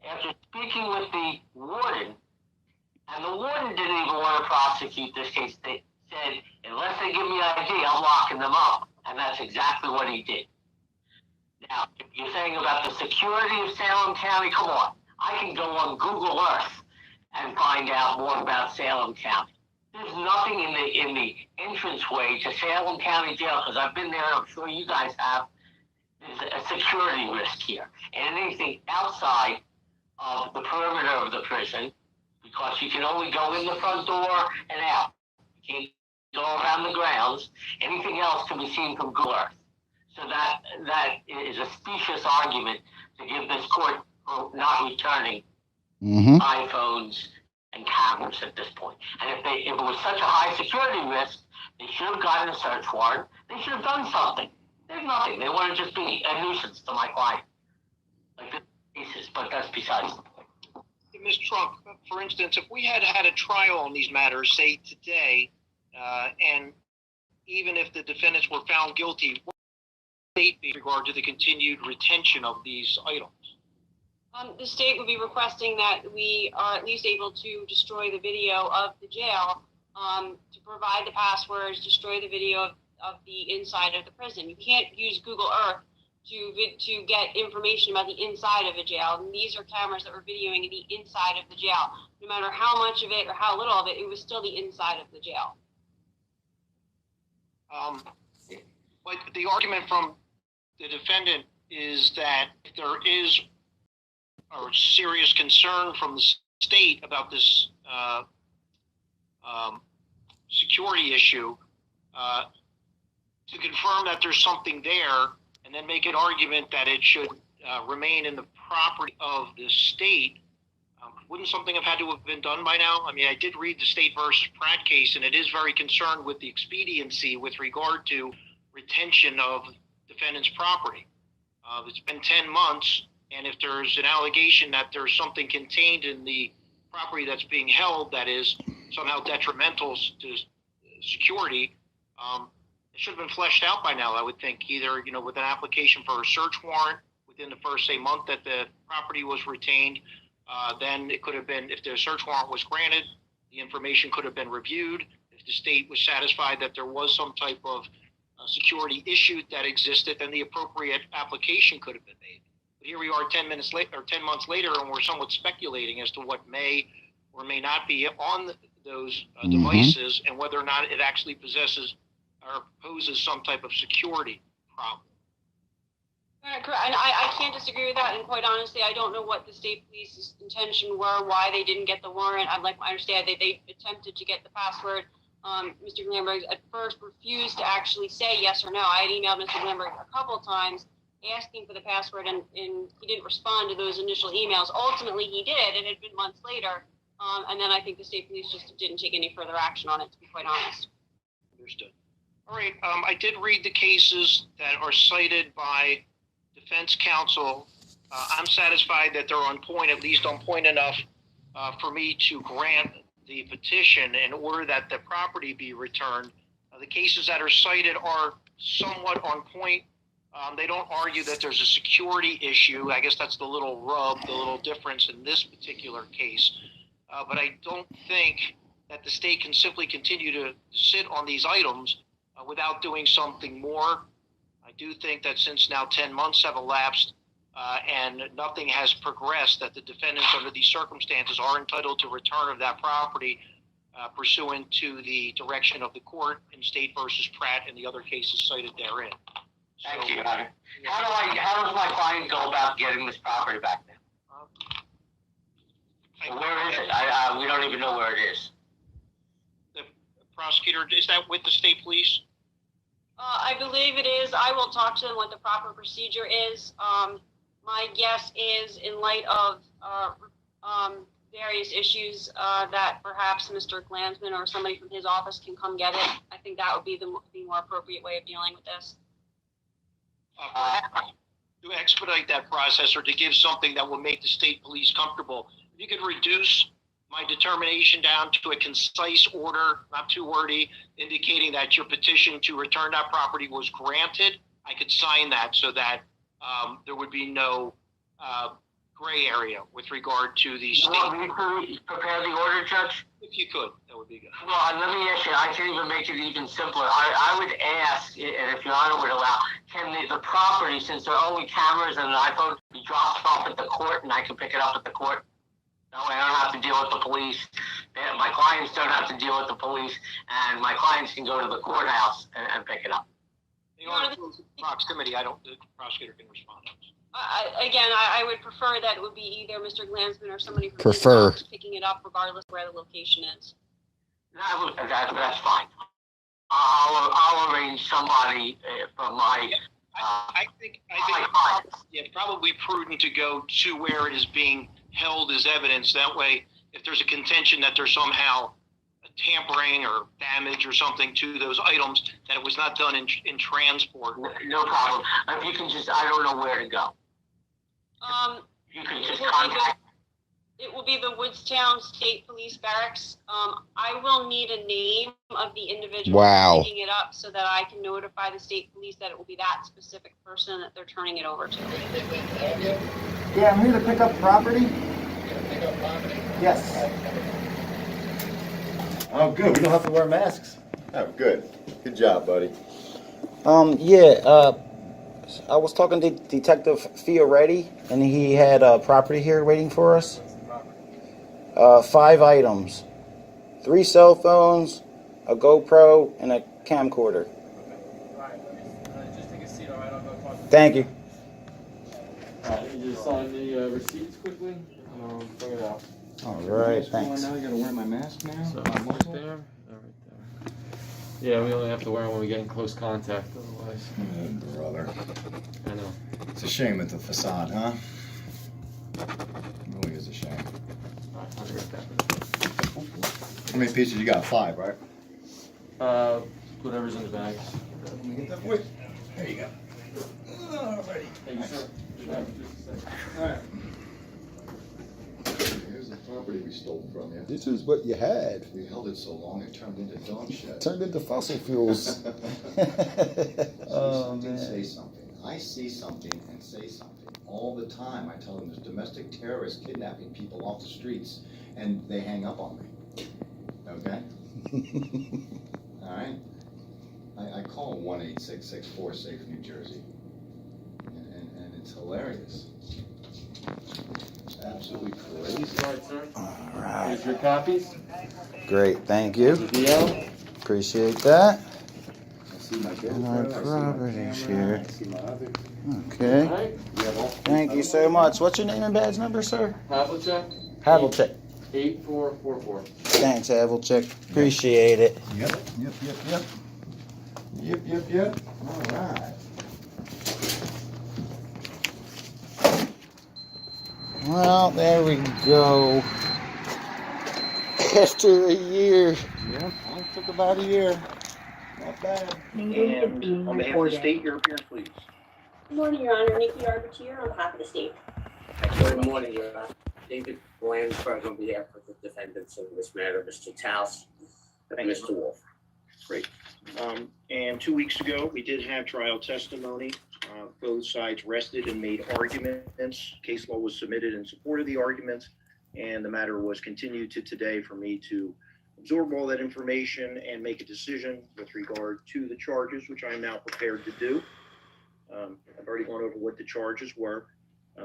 after speaking with the warden, and the warden didn't even want to prosecute this case, they said, unless they give me ID, I'm locking them up. And that's exactly what he did. Now, if you're saying about the security of Salem County, come on. I can go on Google Earth and find out more about Salem County. There's nothing in the entranceway to Salem County Jail, because I've been there and I'm sure you guys have. There's a security risk here. And anything outside of the perimeter of the prison, because you can only go in the front door and out. You can't go around the grounds. Anything else can be seen from Google Earth. So that is a specious argument to give this court for not returning iPhones and cameras at this point. And if it was such a high security risk, they should have gotten a search warrant. They should have done something. There's nothing. They want to just be a nuisance to my client. Like this cases, but that's besides the point. Ms. Trump, for instance, if we had had a trial on these matters, say today, and even if the defendants were found guilty, what would the state be in regard to the continued retention of these items? The state would be requesting that we are at least able to destroy the video of the jail, to provide the passwords, destroy the video of the inside of the prison. You can't use Google Earth to get information about the inside of a jail. And these are cameras that were videoing the inside of the jail. No matter how much of it or how little of it, it was still the inside of the jail. But the argument from the defendant is that if there is a serious concern from the state about this security issue, to confirm that there's something there and then make an argument that it should remain in the property of the state, wouldn't something have had to have been done by now? I mean, I did read the State versus Pratt case, and it is very concerned with the expediency with regard to retention of defendant's property. It's been 10 months, and if there's an allegation that there's something contained in the property that's being held that is somehow detrimental to security, it should have been fleshed out by now, I would think, either, with an application for a search warrant within the first, month that the property was retained. Then it could have been, if the search warrant was granted, the information could have been reviewed. If the state was satisfied that there was some type of security issue that existed, then the appropriate application could have been made. But here we are 10 months later, and we're somewhat speculating as to what may or may not be on those devices and whether or not it actually possesses or poses some type of security problem. Correct. And I can't disagree with that. And quite honestly, I don't know what the state police's intention were, why they didn't get the warrant. I understand that they attempted to get the password. Mr. Glamberg at first refused to actually say yes or no. I had emailed Mr. Glamberg a couple of times asking for the password, and he didn't respond to those initial emails. Ultimately, he did. It had been months later. And then I think the state police just didn't take any further action on it, to be quite honest. Understood. All right. I did read the cases that are cited by defense counsel. I'm satisfied that they're on point, at least on point enough for me to grant the petition in order that the property be returned. The cases that are cited are somewhat on point. They don't argue that there's a security issue. I guess that's the little rub, the little difference in this particular case. But I don't think that the state can simply continue to sit on these items without doing something more. I do think that since now 10 months have elapsed and nothing has progressed, that the defendants under these circumstances are entitled to return of that property pursuant to the direction of the court in State versus Pratt and the other cases cited therein. Thank you, Your Honor. How does my client go about getting this property back then? Where is it? We don't even know where it is. The prosecutor, is that with the state police? I believe it is. I will talk to them what the proper procedure is. My guess is, in light of various issues, that perhaps Mr. Glansman or somebody from his office can come get it. I think that would be the more appropriate way of dealing with this. To expedite that process or to give something that will make the state police comfortable, if you could reduce my determination down to a concise order, not too wordy, indicating that your petition to return that property was granted, I could sign that so that there would be no gray area with regard to the state. You want me to prepare the order, Judge? If you could, that would be good. Well, let me ask you, I can even make it even simpler. I would ask, and if Your Honor would allow, can the property, since there are only cameras and an iPhone, be dropped off at the court and I can pick it up at the court? That way I don't have to deal with the police. My clients don't have to deal with the police, and my clients can go to the courthouse and pick it up. In order to proximity, the prosecutor can respond. I would prefer that it would be either Mr. Glansman or somebody from his Prefer. office picking it up, regardless of where the location is. That's fine. I'll arrange somebody from my. I think probably prudent to go to where it is being held as evidence. That way, if there's a contention that there's somehow tampering or damage or something to those items, that it was not done in transport. No problem. If you can just, I don't know where to go. You can just contact. It will be the Woodstown State Police Barracks. I will need a name of the individual picking it up so that I can notify the state police that it will be that specific person that they're turning it over to. Yeah, I'm here to pick up property. Yes. Oh, good. We don't have to wear masks. Oh, good. Good job, buddy. I was talking to Detective Fioretti, and he had property here waiting for us. 5 items. 3 cell phones, a GoPro, and a camcorder. Just take a seat, all right? I'll go talk to Thank you. Alright, you just sign the receipts quickly, and I'll bring it out. All right, thanks. Now I gotta wear my mask now. So almost there. Yeah, we only have to wear it when we get in close contact, otherwise. Oh, brother. I know. It's a shame it's a facade, huh? It really is a shame. Alright, I'll get that. How many pieces you got? 5, right? Whatever's in the bag. Let me get that for you. There you go. Alrighty. Thank you, sir. Alright. Here's the property we stole from you. This is what you had. We held it so long it turned into dog shit. Turned into fossil fuels. Oh, man. Say something. I see something and say something all the time. I tell them there's domestic terrorists kidnapping people off the streets, and they hang up on me. Okay? All right? I call 1-866-4-SAFE New Jersey, and it's hilarious. It's absolutely crazy. All right. Here's your copies. Great, thank you. Appreciate that. I see my And our properties here. I see my other. Okay. Alright. Thank you so much. What's your name and badge number, sir? Havlicek. Havlicek. 8444. Thanks, Havlicek. Appreciate it. Yep. All right. Well, there we go. After a year. Yep, it took about a year. Not bad. And on behalf of the state, your appearance, please. Good morning, Your Honor. Nikki Arbiter on behalf of the state. Good morning, Your Honor. David Blandsberg on behalf of the defendants in this matter, Mr. Taus and Mr. Wolf. Great. And 2 weeks ago, we did have trial testimony. Both sides rested and made arguments. Case law was submitted in support of the arguments, and the matter was continued to today for me to absorb all that information and make a decision with regard to the charges, which I am now prepared to do. I've already gone over what the charges were.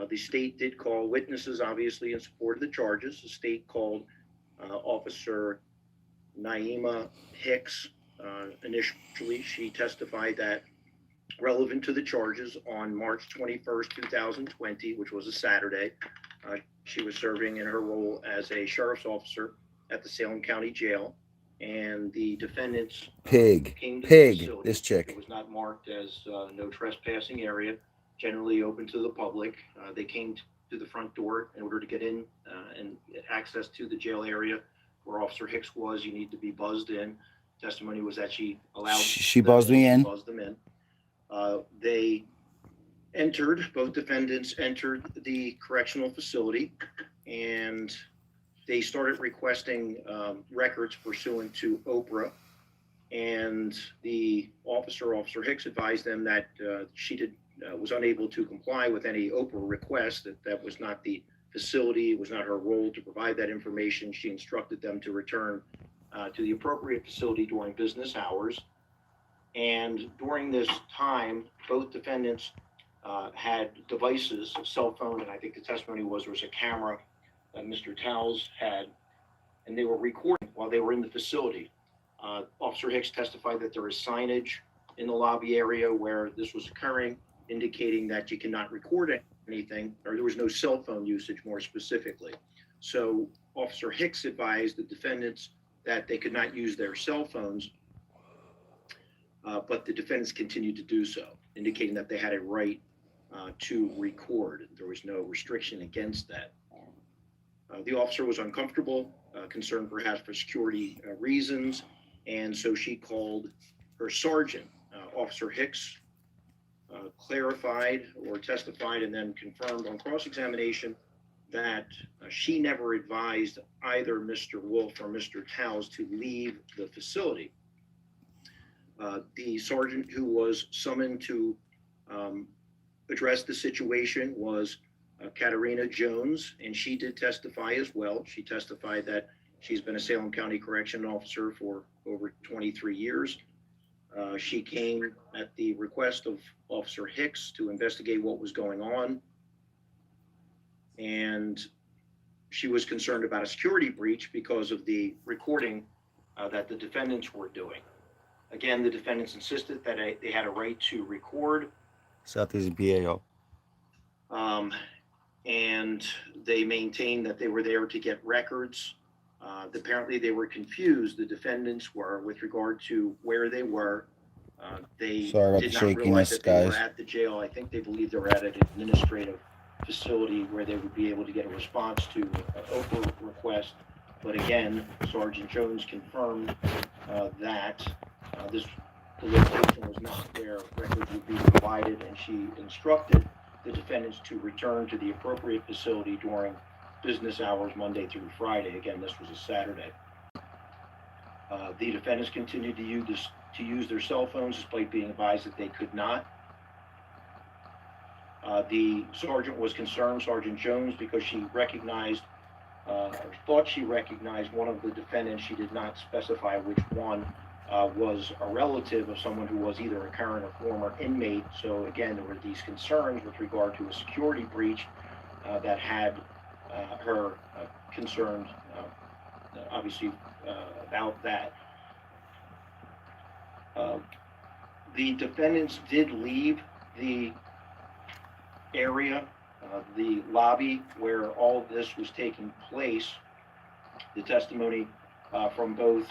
The state did call witnesses, obviously, in support of the charges. The state called Officer Naima Hicks. Initially, she testified that relevant to the charges on March 21st, 2020, which was a Saturday, she was serving in her role as a sheriff's officer at the Salem County Jail, and the defendants came to the facility. This chick. It was not marked as no trespassing area, generally open to the public. They came to the front door in order to get in and get access to the jail area where Officer Hicks was. You need to be buzzed in. Testimony was that she allowed She buzzed me in. Buzzed them in. They entered, both defendants entered the correctional facility, and they started requesting records pursuant to Oprah. And the Officer Hicks, advised them that she was unable to comply with any Oprah request, that was not the facility, it was not her role to provide that information. She instructed them to return to the appropriate facility during business hours. And during this time, both defendants had devices, a cell phone, and I think the testimony was there was a camera that Mr. Towles had, and they were recording while they were in the facility. Officer Hicks testified that there was signage in the lobby area where this was occurring, indicating that you cannot record anything, or there was no cell phone usage more specifically. So Officer Hicks advised the defendants that they could not use their cell phones, but the defendants continued to do so, indicating that they had a right to record. There was no restriction against that. The officer was uncomfortable, concerned perhaps for security reasons, and so she called her sergeant. Officer Hicks clarified or testified and then confirmed on cross-examination that she never advised either Mr. Wolf or Mr. Towles to leave the facility. The sergeant who was summoned to address the situation was Katarina Jones, and she did testify as well. She testified that she's been a Salem County Correction Officer for over 23 years. She came at the request of Officer Hicks to investigate what was going on, and she was concerned about a security breach because of the recording that the defendants were doing. Again, the defendants insisted that they had a right to record. Southeast PAO. And they maintained that they were there to get records. Apparently, they were confused, the defendants were, with regard to where they were. They Sorry about did the not realize shakiness, that they were guys. at the jail. I think they believed they were at an administrative facility where they would be able to get a response to an Oprah request. But again, Sergeant Jones confirmed that the location was not where records would be provided, and she instructed the defendants to return to the appropriate facility during business hours, Monday through Friday. Again, this was a Saturday. The defendants continued to use their cell phones despite being advised that they could not. The sergeant was concerned, Sergeant Jones, because she recognized, or thought she recognized one of the defendants. She did not specify which one. Was a relative of someone who was either a current or former inmate. So again, there were these concerns with regard to a security breach that had her concerned, obviously, about that. The defendants did leave the area, the lobby where all of this was taking place. The testimony from both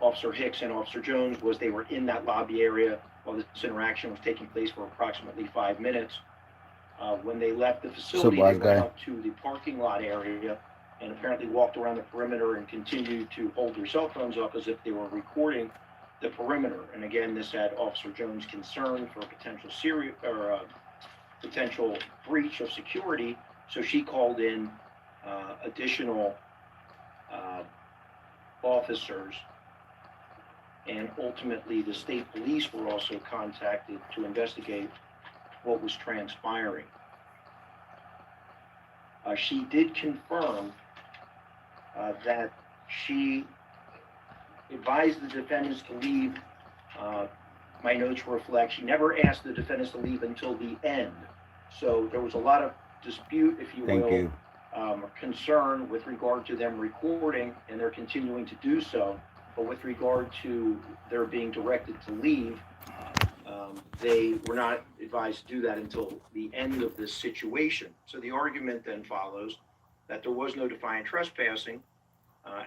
Officer Hicks and Officer Jones was they were in that lobby area while this interaction was taking place for approximately 5 minutes. When they left the facility, they went up to the parking lot area and apparently walked around the perimeter and continued to hold their cell phones up as if they were recording the perimeter. And again, this had Officer Jones concerned for a potential breach of security, so she called in additional officers. And ultimately, the state police were also contacted to investigate what was transpiring. She did confirm that she advised the defendants to leave. My notes reflect she never asked the defendants to leave until the end. So there was a lot of dispute, if you will, concern with regard to them recording, and they're continuing to do so. but with regard to their being directed to leave, they were not advised to do that until the end of this situation. So the argument then follows that there was no defiant trespassing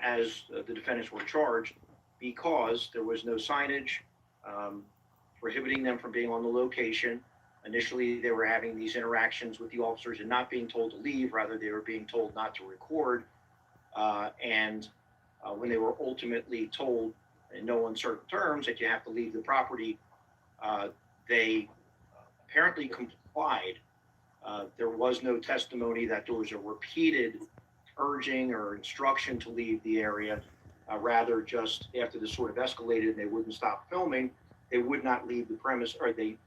as the defendants were charged because there was no signage prohibiting them from being on the location. Initially, they were having these interactions with the officers and not being told to leave, rather they were being told not to record. And when they were ultimately told in no uncertain terms that you have to leave the property, they apparently complied. There was no testimony that there was a repeated urging or instruction to leave the area. Rather, just after this sort of escalated and they wouldn't stop filming, they would not leave the premise, or they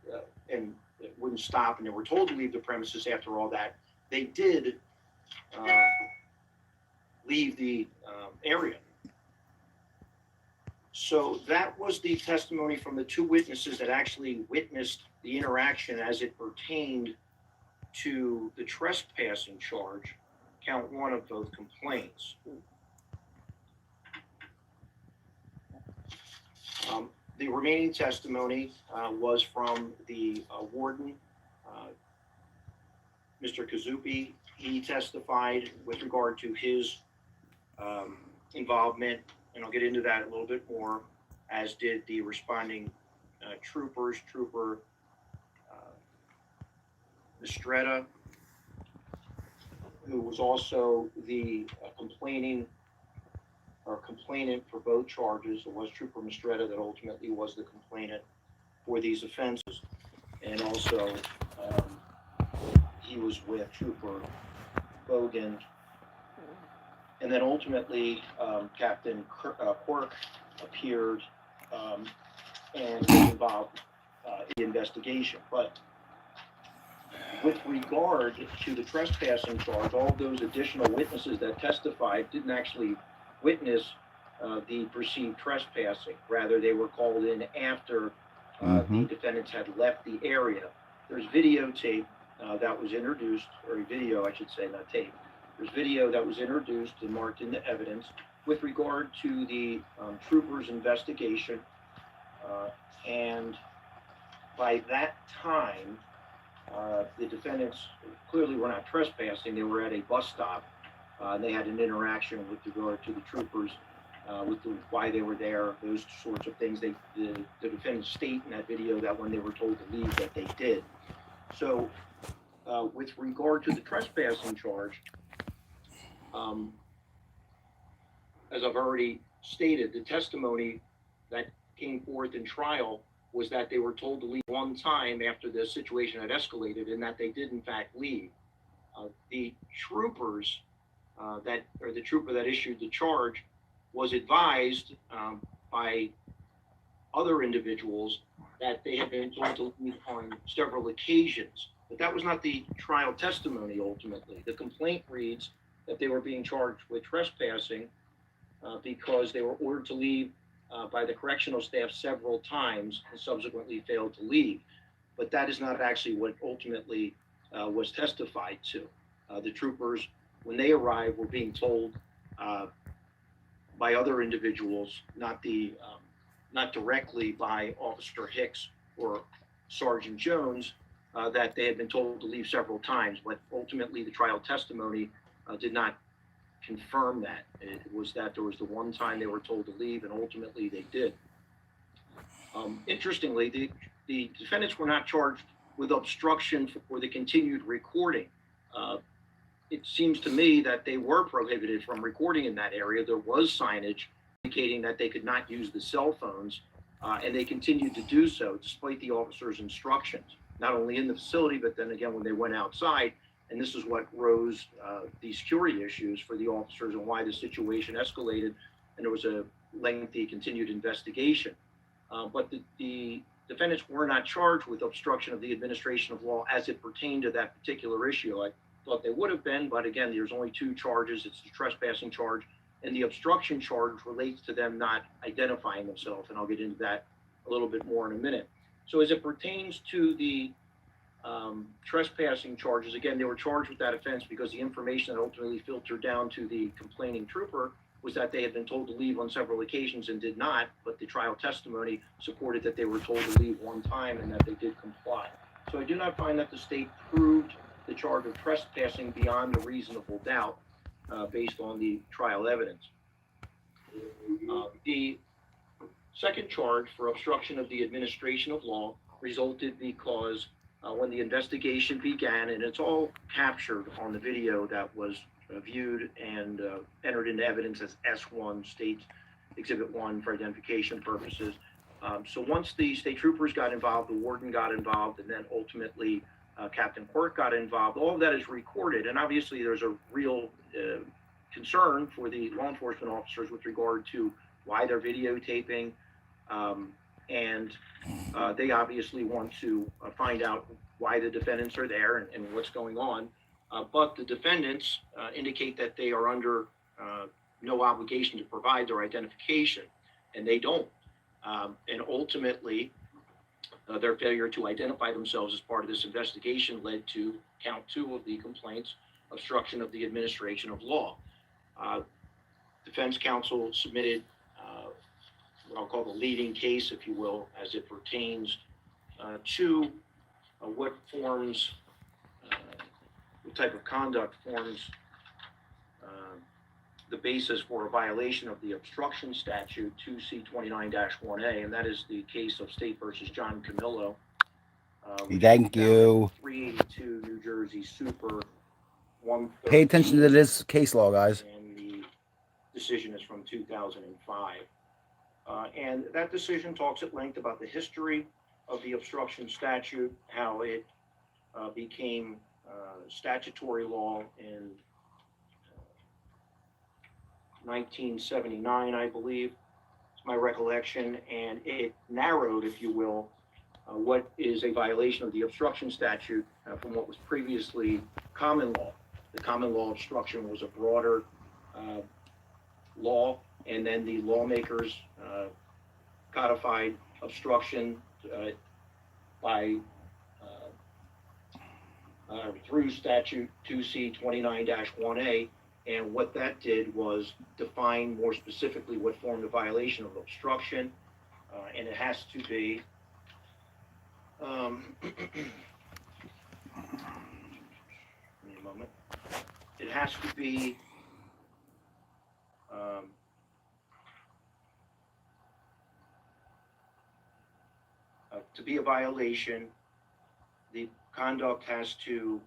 and it wouldn't stop, and they were told to leave the premises after all that. They did leave the area. So that was the testimony from the two witnesses that actually witnessed the interaction as it pertained to the trespassing charge, count one of both complaints. The remaining testimony was from the warden, Mr. Kazupi. He testified with regard to his involvement, and I'll get into that a little bit more, as did the responding troopers, Trooper Mistretta, who was also the complainant for both charges. It was Trooper Mistretta that ultimately was the complainant for these offenses. And also, he was with Trooper Bogan. And then ultimately, Captain Quirk appeared and was involved in the investigation. But with regard to the trespassing charge, all those additional witnesses that testified didn't actually witness the perceived trespassing. Rather, they were called in after the defendants had left the area. There's videotape that was introduced, or video, I should say, not tape. There's video that was introduced and marked into evidence with regard to the troopers' investigation. And by that time, the defendants clearly were not trespassing. They were at a bus stop. They had an interaction with regard to the troopers, with why they were there, those sorts of things. The defendants state in that video that when they were told to leave, that they did. So with regard to the trespassing charge, as I've already stated, the testimony that came forth in trial was that they were told to leave one time after the situation had escalated, and that they did in fact leave. The troopers the trooper that issued the charge was advised by other individuals that they had been told to leave on several occasions. But that was not the trial testimony ultimately. The complaint reads that they were being charged with trespassing because they were ordered to leave by the correctional staff several times and subsequently failed to leave. But that is not actually what ultimately was testified to. The troopers, when they arrived, were being told by other individuals, not directly by Officer Hicks or Sergeant Jones, that they had been told to leave several times. But ultimately, the trial testimony did not confirm that. It was that there was the one time they were told to leave, and ultimately they did. Interestingly, the defendants were not charged with obstruction for the continued recording. It seems to me that they were prohibited from recording in that area. There was signage indicating that they could not use the cell phones, and they continued to do so despite the officers' instructions, not only in the facility, but then again when they went outside. And this is what rose the security issues for the officers and why the situation escalated, and there was a lengthy continued investigation. But the defendants were not charged with obstruction of the administration of law as it pertained to that particular issue. I thought they would have been, but again, there's only two charges. It's the trespassing charge, and the obstruction charge relates to them not identifying themselves, and I'll get into that a little bit more in a minute. So as it pertains to the trespassing charges, again, they were charged with that offense because the information that ultimately filtered down to the complaining trooper was that they had been told to leave on several occasions and did not, but the trial testimony supported that they were told to leave one time and that they did comply. So I do not find that the state proved the charge of trespassing beyond a reasonable doubt based on the trial evidence. The second charge for obstruction of the administration of law resulted because when the investigation began, and it's all captured on the video that was viewed and entered into evidence as S1, State Exhibit 1 for identification purposes. So once the state troopers got involved, the warden got involved, and then ultimately Captain Quirk got involved, all of that is recorded. And obviously there's a real concern for the law enforcement officers with regard to why they're videotaping. And they obviously want to find out why the defendants are there and what's going on. But the defendants indicate that they are under no obligation to provide their identification, and they don't. And ultimately, their failure to identify themselves as part of this investigation led to count 2 of the complaints, obstruction of the administration of law. Defense counsel submitted what I'll call the leading case, if you will, as it pertains to what forms, what type of conduct forms the basis for a violation of the obstruction statute 2C29-1A, and that is the case of State versus John Camillo. Thank you. 382 New Jersey Super 113. Pay attention to this case law, guys. And the decision is from 2005. And that decision talks at length about the history of the obstruction statute, how it became statutory law in 1979, I believe, is my recollection, and it narrowed, if you will, what is a violation of the obstruction statute from what was previously common law. The common law obstruction was a broader law, and then the lawmakers codified obstruction by through statute 2C29-1A, and what that did was define more specifically what formed a violation of obstruction, and it has to be give me a moment. It has to be a violation. The conduct has to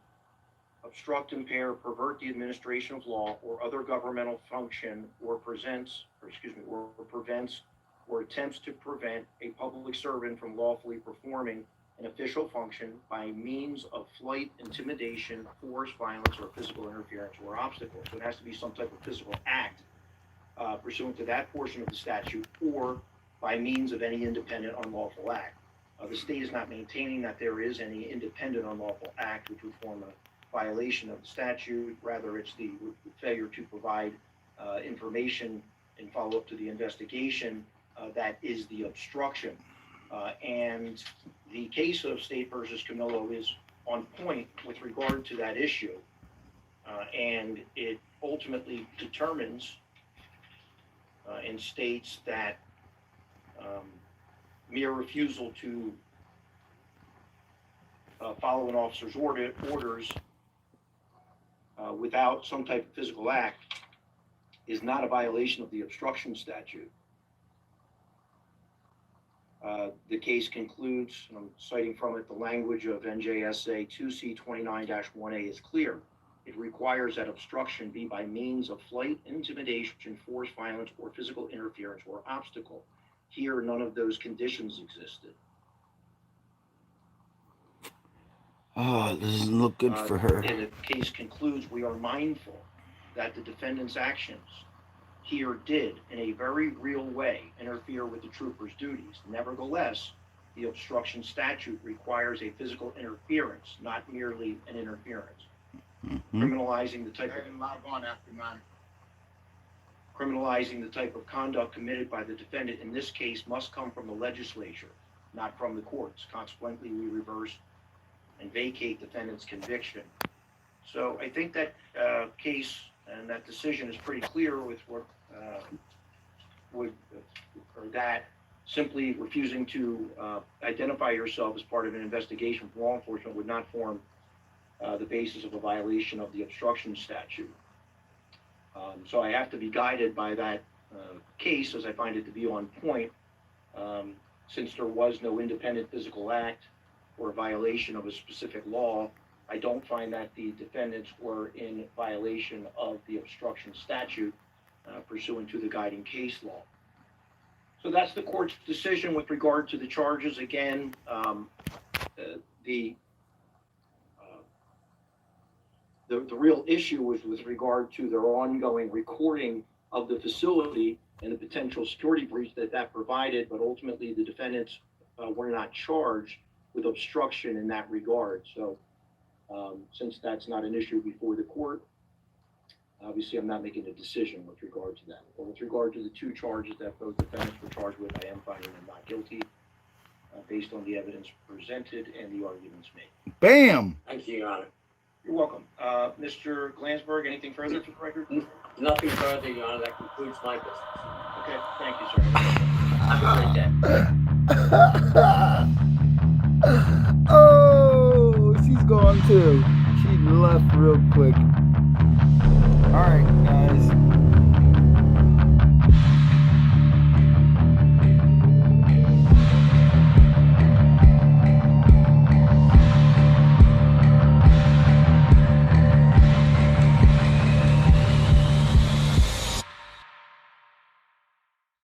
obstruct, impair, pervert the administration of law or other governmental function, or prevents or attempts to prevent a public servant from lawfully performing an official function by means of flight, intimidation, force, violence, or physical interference or obstacle. So it has to be some type of physical act pursuant to that portion of the statute, or by means of any independent unlawful act. The state is not maintaining that there is any independent unlawful act which would form a violation of the statute. Rather, it's the failure to provide information and follow up to the investigation that is the obstruction. And the case of State versus Camillo is on point with regard to that issue. And it ultimately determines and states that mere refusal to follow an officer's orders without some type of physical act is not a violation of the obstruction statute. The case concludes, and I'm citing from it, the language of NJSA 2C29-1A is clear. It requires that obstruction be by means of flight, intimidation, force, violence, or physical interference or obstacle. Here, none of those conditions existed. Oh, it doesn't look good for her. And the case concludes, we are mindful that the defendant's actions here did, in a very real way, interfere with the trooper's duties. Nevertheless, the obstruction statute requires a physical interference, not merely an interference. Criminalizing the type of conduct committed by the defendant in this case must come from the legislature, not from the courts. Consequently, we reverse and vacate defendant's conviction. So I think that case And that decision is pretty clear with what that simply refusing to identify yourself as part of an investigation from law enforcement would not form the basis of a violation of the obstruction statute. So I have to be guided by that case, as I find it to be on point, since there was no independent physical act or a violation of a specific law. I don't find that the defendants were in violation of the obstruction statute pursuant to the guiding case law. So that's the court's decision with regard to the charges. Again, the real issue was with regard to their ongoing recording of the facility and the potential security breach that provided, but ultimately the defendants were not charged with obstruction in that regard. So since that's not an issue before the court, obviously I'm not making a decision with regard to that. But with regard to the two charges that both defendants were charged with, I am finding them not guilty based on the evidence presented and the arguments made. Bam! Thank you, Your Honor. You're welcome. Mr. Glansberg, anything further for the record? Nothing further, Your Honor. That concludes my business. Okay, thank you, sir. Have a great day. Oh, she's gone too. She left real quick. All right.